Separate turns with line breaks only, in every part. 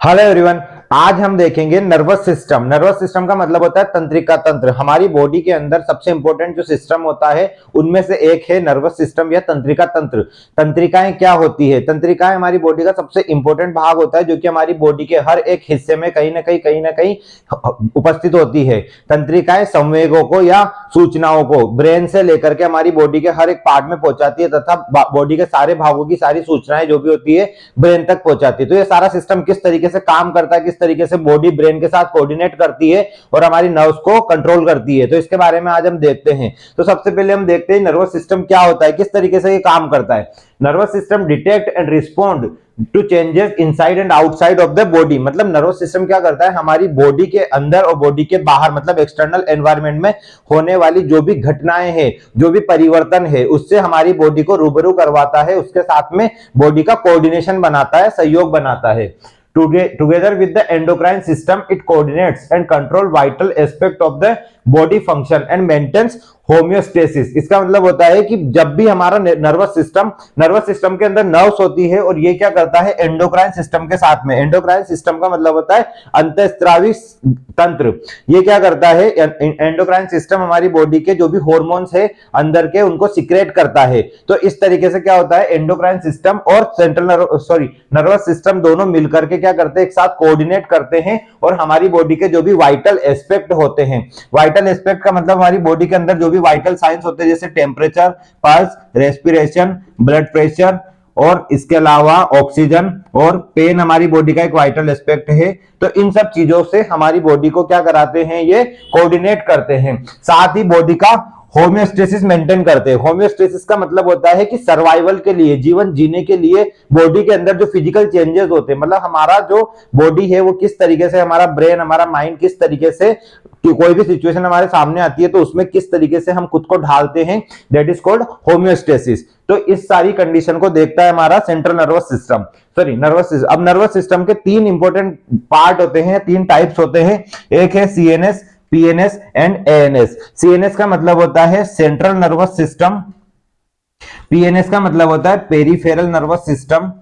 Hello everyone. आज हम देखेंगे नर्वस सिस्टम। नर्वस सिस्टम का मतलब होता है तंत्रिका तंत्र। हमारी बॉडी के अंदर सबसे इंपॉर्टेंट जो सिस्टम होता है उनमें से एक है नर्वस सिस्टम या तंत्रिका तंत्र। तंत्रिकाएं क्या होती है? तंत्रिकाएं हमारी बॉडी का सबसे इंपॉर्टेंट भाग होता है जो कि हमारी बॉडी के हर एक हिस्से में कहीं ना कहीं उपस्थित होती है। तंत्रिकाएं संवेगों को या सूचनाओं को ब्रेन से लेकर के हमारी बॉडी के हर एक पार्ट में पहुंचाती है तथा बॉडी के सारे भागों की सारी सूचनाएं जो भी होती है ब्रेन तक पहुंचाती है। तो ये सारा सिस्टम किस तरीके से काम करता है, किस तरीके से बॉडी ब्रेन के साथ कोऑर्डिनेट करती है और हमारी नर्व्स को कंट्रोल करती है, तो इसके बारे में आज हम देखते हैं। तो सबसे पहले हम देखते हैं नर्वस सिस्टम क्या होता है, किस तरीके से ये काम करता है। Nervous system detect and respond to changes inside and outside of the body. मतलब नर्वस सिस्टम क्या करता है, हमारी बॉडी के अंदर और बॉडी के बाहर मतलब एक्सटर्नल एनवायरनमेंट में होने वाली जो भी घटनाएं हैं, जो भी परिवर्तन है, उससे हमारी बॉडी को रूबरू करवाता है, उसके साथ में बॉडी का कोऑर्डिनेशन बनाता है, सहयोग बनाता है। Together with the endocrine system, it coordinates and control vital aspect of the body function and maintains homeostasis. इसका मतलब होता है कि जब भी हमारा नर्वस सिस्टम के अंदर नर्व्स होती है और ये क्या करता है एंडोक्राइन सिस्टम के साथ में। एंडोक्राइन सिस्टम का मतलब होता है अंतःस्रावी तंत्र। ये क्या करता है, एंडोक्राइन सिस्टम हमारी बॉडी के जो भी हार्मोन्स है अंदर के उनको सिक्रेट करता है। तो इस तरीके से क्या होता है, एंडोक्राइन सिस्टम और नर्वस सिस्टम दोनों मिलकर के क्या करते हैं, एक साथ कोऑर्डिनेट करते हैं और हमारी बॉडी के जो भी वाइटल एस्पेक्ट होते हैं, वाइटल एस्पेक्ट का मतलब हमारी बॉडी के अंदर जो भी वाइटल साइंस होते हैं जैसे temperature, pulse, respiration, blood pressure और इसके अलावा ऑक्सीजन और पेन हमारी बॉडी का एक वाइटल एस्पेक्ट है। तो इन सब चीजों से हमारी बॉडी को क्या कराते हैं, ये कोऑर्डिनेट करते हैं। साथ ही बॉडी का होम्योस्टेसिस मेंटेन करते हैं। होम्योस्टेसिस का मतलब होता है कि सर्वाइवल के लिए, जीवन जीने के लिए बॉडी के अंदर जो फिजिकल चेंजेस होते हैं, मतलब हमारा जो बॉडी है वो किस तरीके से, हमारा ब्रेन, हमारा माइंड किस तरीके से कि कोई भी सिचुएशन हमारे सामने आती है तो उसमें किस तरीके से हम खुद को ढालते हैं, दैट इज कॉल्ड होम्योस्टेसिस। तो इस सारी कंडीशन को देखता है हमारा central nervous system, nervous system. अब नर्वस सिस्टम के तीन इंपॉर्टेंट पार्ट होते हैं, तीन टाइप्स होते हैं। एक है CNS, PNS and ANS. CNS का मतलब होता है सेंट्रल नर्वस सिस्टम, पीएनएस का मतलब होता है पेरिफेरल नर्वस सिस्टम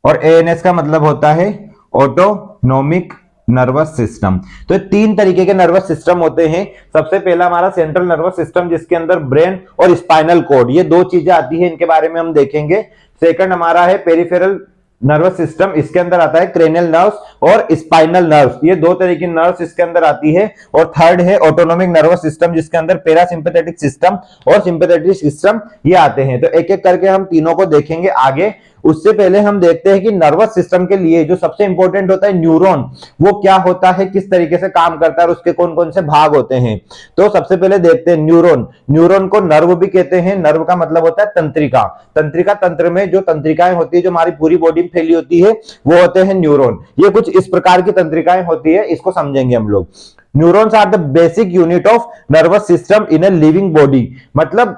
और एएनएस का मतलब होता है ऑटोनॉमिक नर्वस सिस्टम। तो तीन तरीके के नर्वस सिस्टम होते हैं। सबसे पहला हमारा सेंट्रल नर्वस सिस्टम जिसके अंदर ब्रेन और स्पाइनल कॉर्ड, ये दो चीजें आती हैं, इनके बारे में हम देखेंगे। सेकंड हमारा है पेरिफेरल नर्वस सिस्टम, इसके अंदर आता है क्रेनियल नर्व्स और स्पाइनल नर्व्स, ये दो तरह की नर्व्स इसके अंदर आती है। और थर्ड है ऑटोनॉमिक नर्वस सिस्टम जिसके अंदर पैरासिम्पैथेटिक सिस्टम और सिंपैथेटिक सिस्टम ये आते हैं। तो एक एक करके हम तीनों को देखेंगे आगे। उससे पहले हम देखते हैं कि नर्वस सिस्टम के लिए जो सबसे इंपॉर्टेंट होता है न्यूरॉन, वो क्या होता है, किस तरीके से काम करता है और उसके कौन कौन से भाग होते हैं। तो सबसे पहले देखते हैं न्यूरॉन। न्यूरॉन को नर्व भी कहते हैं। नर्व का मतलब होता है तंत्रिका। तंत्रिका तंत्र में जो तंत्रिकाएं होती है जो हमारी पूरी बॉडी में फैली होती है वो होते हैं न्यूरॉन। ये कुछ इस प्रकार की तंत्रिकाएं होती है, इसको समझेंगे हम लोग। Neurons are the basic unit of nervous system in a living body. मतलब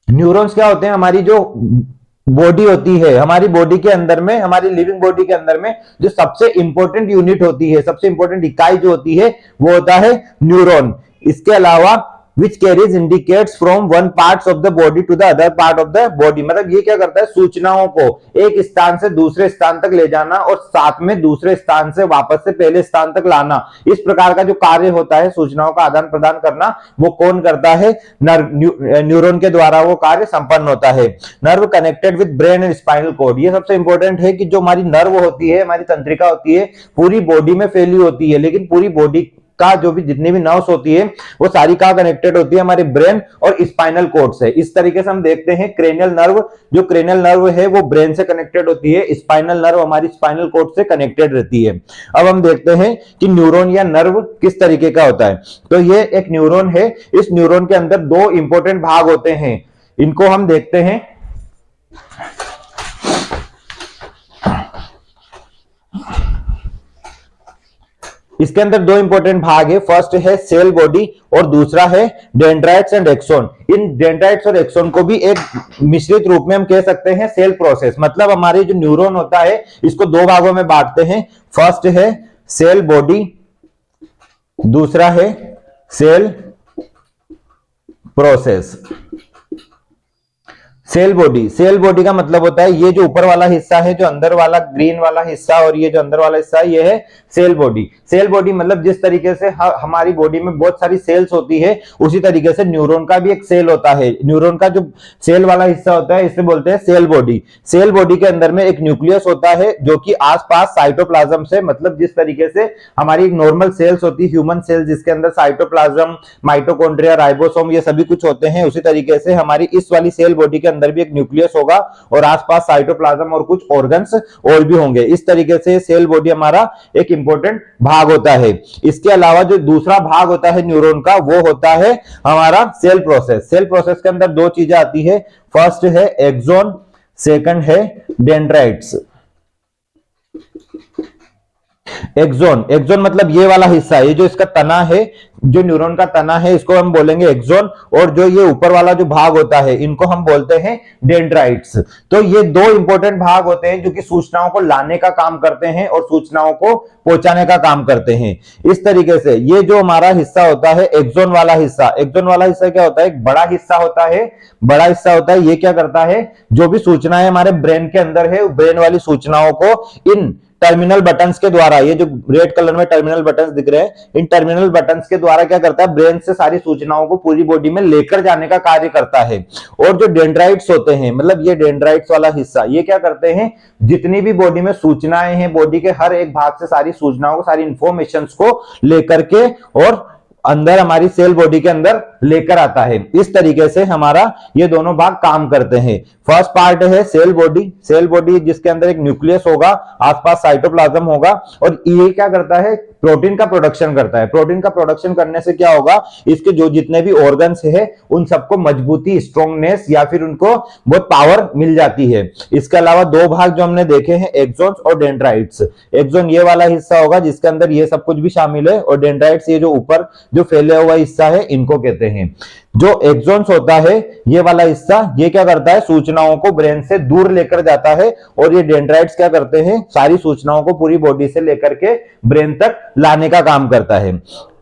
न्यूरॉन्स क्या होते हैं, हमारी जो बॉडी होती है, हमारी बॉडी के अंदर में, हमारी लिविंग बॉडी के अंदर में जो सबसे इंपॉर्टेंट यूनिट होती है, सबसे इंपॉर्टेंट इकाई जो होती है वो होता है न्यूरॉन। इसके अलावा which carries indicates from one parts of the body to the other part of the body। मतलब ये क्या करता है, सूचनाओं को एक स्थान से दूसरे स्थान तक ले जाना और साथ में दूसरे स्थान से वापस से पहले स्थान तक लाना, इस प्रकार का जो कार्य होता है सूचनाओं का आदान प्रदान करना, वो कौन करता है, न्यूरॉन के द्वारा वो कार्य संपन्न होता है। Nerve connected with brain and spinal cord, ये सबसे इंपॉर्टेंट है कि जो हमारी नर्व होती है, हमारी तंत्रिका होती है, पूरी बॉडी में फैली होती है, लेकिन पूरी बॉडी का जो भी जितनी भी नर्व्स होती है वो सारी कहां कनेक्टेड होती है, हमारे ब्रेन और स्पाइनल कॉर्ड से। इस तरीके से हम देखते हैं क्रेनियल नर्व, जो क्रेनियल नर्व है वो ब्रेन से कनेक्टेड होती है, स्पाइनल नर्व हमारी स्पाइनल कॉर्ड से कनेक्टेड रहती है। अब हम देखते हैं कि न्यूरॉन या नर्व किस तरीके का होता है। तो ये एक न्यूरॉन है, इस न्यूरॉन के अंदर दो इंपॉर्टेंट भाग होते हैं, इनको हम देखते हैं। इसके अंदर दो इंपॉर्टेंट भाग है, फर्स्ट है सेल बॉडी और दूसरा है डेंड्राइट्स एंड एक्सोन। इन डेंड्राइट्स और एक्सोन को भी एक मिश्रित रूप में हम कह सकते हैं सेल प्रोसेस। मतलब हमारे जो न्यूरॉन होता है इसको दो भागों में बांटते हैं, फर्स्ट है सेल बॉडी, दूसरा है सेल प्रोसेस। सेल बॉडी का मतलब होता है ये जो ऊपर वाला हिस्सा है, जो अंदर वाला ग्रीन वाला हिस्सा और ये जो अंदर वाला हिस्सा है, ये है सेल बॉडी। सेल बॉडी मतलब जिस तरीके से हमारी बॉडी में बहुत सारी सेल्स होती है, उसी तरीके से न्यूरॉन का भी एक सेल होता है। न्यूरॉन का जो सेल वाला हिस्सा होता है इसे बोलते हैं सेल बॉडी। सेल बॉडी के अंदर में एक न्यूक्लियस होता है जो कि आसपास साइटोप्लाज्म से, मतलब जिस तरीके से हमारी एक नॉर्मल सेल्स होती है, ह्यूमन सेल्स, जिसके अंदर साइटोप्लाज्म, माइटोकॉन्ड्रिया, राइबोसोम ये सभी कुछ होते हैं, उसी तरीके से हमारी इस वाली सेल बॉडी के अंदर भी एक न्यूक्लियस होगा और आसपास साइटोप्लाज्म और कुछ ऑर्गन्स और भी होंगे। इस तरीके से सेल बॉडी हमारा एक इंपॉर्टेंट भाग होता है। इसके अलावा जो दूसरा भाग होता है न्यूरॉन का, वो होता है हमारा सेल प्रोसेस। सेल प्रोसेस के अंदर दो चीजें आती है, फर्स्ट है एक्सॉन, सेकंड है डेंड्राइट्स। एक्सॉन मतलब ये वाला हिस्सा, ये जो इसका तना है, जो न्यूरॉन का तना है, इसको हम बोलेंगे एक्सॉन, और जो ये ऊपर वाला जो भाग होता है इनको हम बोलते हैं डेंड्राइट्स। तो ये दो इंपॉर्टेंट भाग होते हैं जो कि सूचनाओं को लाने का काम करते हैं और सूचनाओं को पहुंचाने का काम करते हैं। इस तरीके से ये जो हमारा हिस्सा होता है एक्सॉन वाला हिस्सा, एक्सॉन वाला हिस्सा क्या होता है, एक बड़ा हिस्सा होता है, बड़ा हिस्सा होता है। ये क्या करता है, जो भी सूचनाएं हमारे ब्रेन के अंदर है, ब्रेन वाली सूचनाओं को इन टर्मिनल बटन्स के द्वारा, ये जो रेड कलर में टर्मिनल बटन्स दिख रहे हैं, इन टर्मिनल बटन्स के द्वारा क्या करता है, ब्रेन से सारी सूचनाओं को पूरी बॉडी में लेकर जाने का कार्य करता है। और जो डेंड्राइट्स होते हैं, मतलब ये डेंड्राइट्स वाला हिस्सा, ये क्या करते हैं, जितनी भी बॉडी में सूचनाएं हैं, बॉडी के हर एक भाग से सारी सूचनाओं को, सारी इंफॉर्मेशन को लेकर के और अंदर हमारी सेल बॉडी के अंदर लेकर आता है। इस तरीके से हमारा ये दोनों भाग काम करते हैं। फर्स्ट पार्ट है सेल बॉडी, सेल बॉडी जिसके अंदर एक न्यूक्लियस होगा, आसपास साइटोप्लाज्म होगा, और ये क्या करता है, प्रोटीन का प्रोडक्शन करता है। प्रोटीन का प्रोडक्शन करने से क्या होगा, इसके जो जितने भी ऑर्गन्स है उन सबको मजबूती, स्ट्रॉन्गनेस या फिर उनको बहुत पावर मिल जाती है। इसके अलावा दो भाग जो हमने देखे हैं, एक्सॉन्स और डेंड्राइट्स। एक्सॉन ये वाला हिस्सा होगा जिसके अंदर ये सब कुछ भी शामिल है, और डेंड्राइट्स ये जो ऊपर जो फैले हुआ हिस्सा है, इनको कहते हैं। जो एक्सॉन्स होता है ये वाला हिस्सा, ये क्या करता है, सूचनाओं को ब्रेन से दूर लेकर जाता है, और ये डेंड्राइट्स क्या करते हैं, सारी सूचनाओं को पूरी बॉडी से लेकर के ब्रेन तक लाने का काम करता है।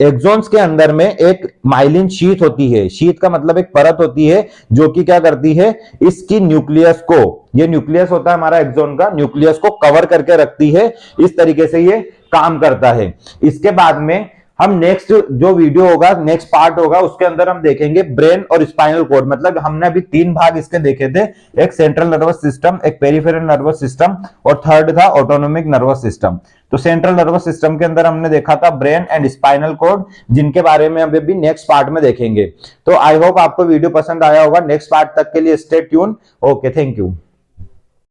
एक्सॉन्स के अंदर में एक माइलिन शीथ होती है, शीथ का मतलब एक परत होती है जो कि क्या करती है, इसकी न्यूक्लियस को, ये न्यूक्लियस होता है हमारा एक्सॉन का, न्यूक्लियस को कवर करके रखती है। इस तरीके से ये काम करता है। इसके बाद में हम नेक्स्ट जो वीडियो होगा, नेक्स्ट पार्ट होगा, उसके अंदर हम देखेंगे ब्रेन और स्पाइनल कॉर्ड। मतलब हमने अभी तीन भाग इसके देखे थे, एक सेंट्रल नर्वस सिस्टम, एक पेरिफेरल नर्वस सिस्टम, और थर्ड था ऑटोनोमिक नर्वस सिस्टम। तो सेंट्रल नर्वस सिस्टम के अंदर हमने देखा था ब्रेन एंड स्पाइनल कॉर्ड, जिनके बारे में हम अभी नेक्स्ट पार्ट में देखेंगे। तो आई होप आपको वीडियो पसंद आया होगा। नेक्स्ट पार्ट तक के लिए stay tune. Okay, thank you.